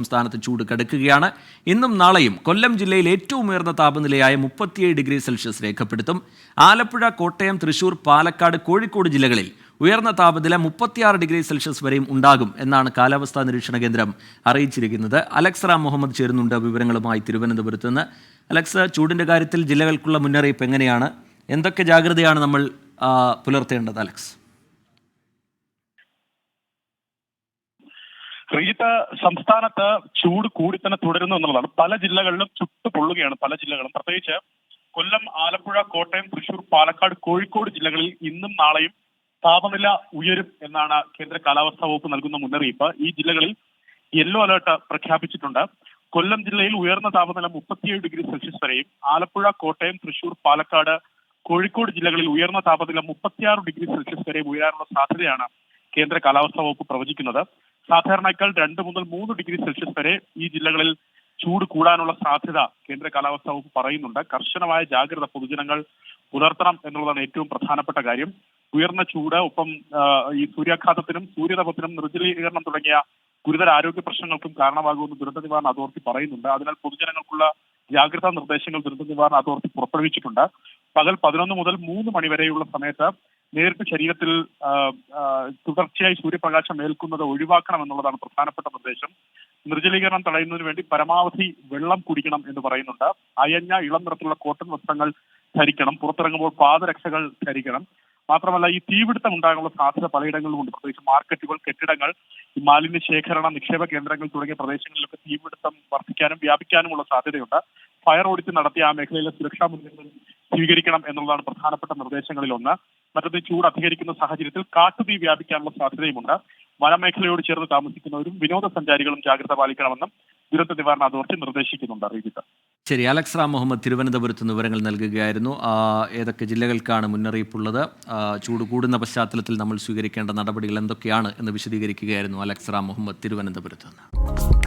സംസ്ഥാനത്ത് ചൂട് കടുക്കുകയാണ്. ഇന്നും നാളെയും കൊല്ലം ജില്ലയിൽ ഏറ്റവും ഉയർന്ന താപനിലയായ 37 ഡിഗ്രി സെൽഷ്യസ് രേഖപ്പെടുത്തും. ആലപ്പുഴ, കോട്ടയം, തൃശൂർ, പാലക്കാട്, കോഴിക്കോട് ജില്ലകളിൽ ഉയർന്ന താപനില 36 ഡിഗ്രി സെൽഷ്യസ് വരെയും ഉണ്ടാകും എന്നാണ് കാലാവസ്ഥാ നിരീക്ഷണ കേന്ദ്രം അറിയിച്ചിരിക്കുന്നത്. അലക്സ് റാം മുഹമ്മദ് ചേരുന്നുണ്ട് വിവരങ്ങളുമായി തിരുവനന്തപുരത്ത് നിന്ന്. അലക്സ്, ചൂടിൻ്റെ കാര്യത്തിൽ ജില്ലകൾക്കുള്ള മുന്നറിയിപ്പ് എങ്ങനെയാണ്? എന്തൊക്കെ ജാഗ്രതയാണ് നമ്മൾ പുലർത്തേണ്ടത്? അലക്സ്. ശ്രീജിത്ത്, സംസ്ഥാനത്ത് ചൂട് കൂടി തന്നെ തുടരുന്നു എന്നുള്ളതാണ്. പല ജില്ലകളിലും ചുട്ടു പൊള്ളുകയാണ്. പല ജില്ലകളും, പ്രത്യേകിച്ച് കൊല്ലം, ആലപ്പുഴ, കോട്ടയം, തൃശൂർ, പാലക്കാട്, കോഴിക്കോട് ജില്ലകളിൽ ഇന്നും നാളെയും താപനില ഉയരും എന്നാണ് കേന്ദ്ര കാലാവസ്ഥാ വകുപ്പ് നൽകുന്ന മുന്നറിയിപ്പ്. ഈ ജില്ലകളിൽ യെല്ലോ അലേർട്ട് പ്രഖ്യാപിച്ചിട്ടുണ്ട്. കൊല്ലം ജില്ലയിൽ ഉയർന്ന താപനില 37 ഡിഗ്രി സെൽഷ്യസ് വരെയും, ആലപ്പുഴ, കോട്ടയം, തൃശൂർ, പാലക്കാട്, കോഴിക്കോട് ജില്ലകളിൽ ഉയർന്ന താപനില 36 ഡിഗ്രി സെൽഷ്യസ് വരെ ഉയരാനുള്ള സാധ്യതയാണ് കേന്ദ്ര കാലാവസ്ഥാ വകുപ്പ് പ്രവചിക്കുന്നത്. സാധാരണയേക്കാൾ 2 മുതൽ 3 ഡിഗ്രി സെൽഷ്യസ് വരെ ഈ ജില്ലകളിൽ ചൂട് കൂടാനുള്ള സാധ്യത കേന്ദ്ര കാലാവസ്ഥാ വകുപ്പ് പറയുന്നുണ്ട്. കർശനമായ ജാഗ്രത പൊതുജനങ്ങൾ പുലർത്തണം എന്നുള്ളതാണ് ഏറ്റവും പ്രധാനപ്പെട്ട കാര്യം. ഉയർന്ന ചൂട്, ഒപ്പം ഈ സൂര്യാഘാതത്തിനും സൂര്യതപത്തിനും നിർജ്ജലീകരണം തുടങ്ങിയ ഗുരുതര ആരോഗ്യ പ്രശ്നങ്ങൾക്കും കാരണമാകുമെന്ന് ദുരന്ത നിവാരണ അതോറിറ്റി പറയുന്നുണ്ട്. അതിനാൽ പൊതുജനങ്ങൾക്കുള്ള ജാഗ്രതാ നിർദ്ദേശങ്ങൾ ദുരന്ത നിവാരണ അതോറിറ്റി പുറപ്പെടുവിച്ചിട്ടുണ്ട്. പകൽ 11 മുതൽ 3 മണി വരെയുള്ള സമയത്ത് നേരിട്ട് ശരീരത്തിൽ തുടർച്ചയായി സൂര്യപ്രകാശം ഏൽക്കുന്നത് ഒഴിവാക്കണം എന്നുള്ളതാണ് പ്രധാനപ്പെട്ട നിർദ്ദേശം. നിർജ്ജലീകരണം തടയുന്നതിന് വേണ്ടി പരമാവധി വെള്ളം കുടിക്കണം എന്ന് പറയുന്നുണ്ട്. അയഞ്ഞ ഇളം നിറത്തിലുള്ള കോട്ടൺ വസ്ത്രങ്ങൾ ധരിക്കണം. പുറത്തിറങ്ങുമ്പോൾ പാദരക്ഷകൾ ധരിക്കണം. മാത്രമല്ല, ഈ തീപിടുത്തം ഉണ്ടാകാനുള്ള സാധ്യത പലയിടങ്ങളിലുമുണ്ട്. പ്രത്യേകിച്ച് മാർക്കറ്റുകൾ, കെട്ടിടങ്ങൾ, മാലിന്യ ശേഖരണ നിക്ഷേപ കേന്ദ്രങ്ങൾ തുടങ്ങിയ പ്രദേശങ്ങളിലൊക്കെ തീപിടുത്തം വർദ്ധിക്കാനും വ്യാപിക്കാനുമുള്ള സാധ്യതയുണ്ട്. ഫയർ ഓഡിറ്റ് നടത്തി ആ മേഖലയിലെ സുരക്ഷാ മുൻകരുതൽ സ്വീകരിക്കണം എന്നുള്ളതാണ് പ്രധാനപ്പെട്ട നിർദ്ദേശങ്ങളിൽ ഒന്ന്. മറ്റൊന്ന്, ചൂട് അധികരിക്കുന്ന സാഹചര്യത്തിൽ കാട്ടുതീ വ്യാപിക്കാനുള്ള സാധ്യതയുമുണ്ട്. വനമേഖലയോട് ചേർന്ന് താമസിക്കുന്നവരും വിനോദസഞ്ചാരികളും ജാഗ്രത പാലിക്കണമെന്നും ദുരന്ത നിവാരണ അതോറിറ്റി നിർദ്ദേശിക്കുന്നുണ്ട്. അറിയിച്ചിട്ട് ശരി. അലക്സ് റാം മുഹമ്മദ് തിരുവനന്തപുരത്ത് നിന്ന് വിവരങ്ങൾ നൽകുകയായിരുന്നു. ഏതൊക്കെ ജില്ലകൾക്കാണ് മുന്നറിയിപ്പുള്ളത്, ചൂട് കൂടുന്ന പശ്ചാത്തലത്തിൽ നമ്മൾ സ്വീകരിക്കേണ്ട നടപടികൾ എന്തൊക്കെയാണ് എന്ന് വിശദീകരിക്കുകയായിരുന്നു അലക്സ് റാം മുഹമ്മദ് തിരുവനന്തപുരത്ത് നിന്ന്.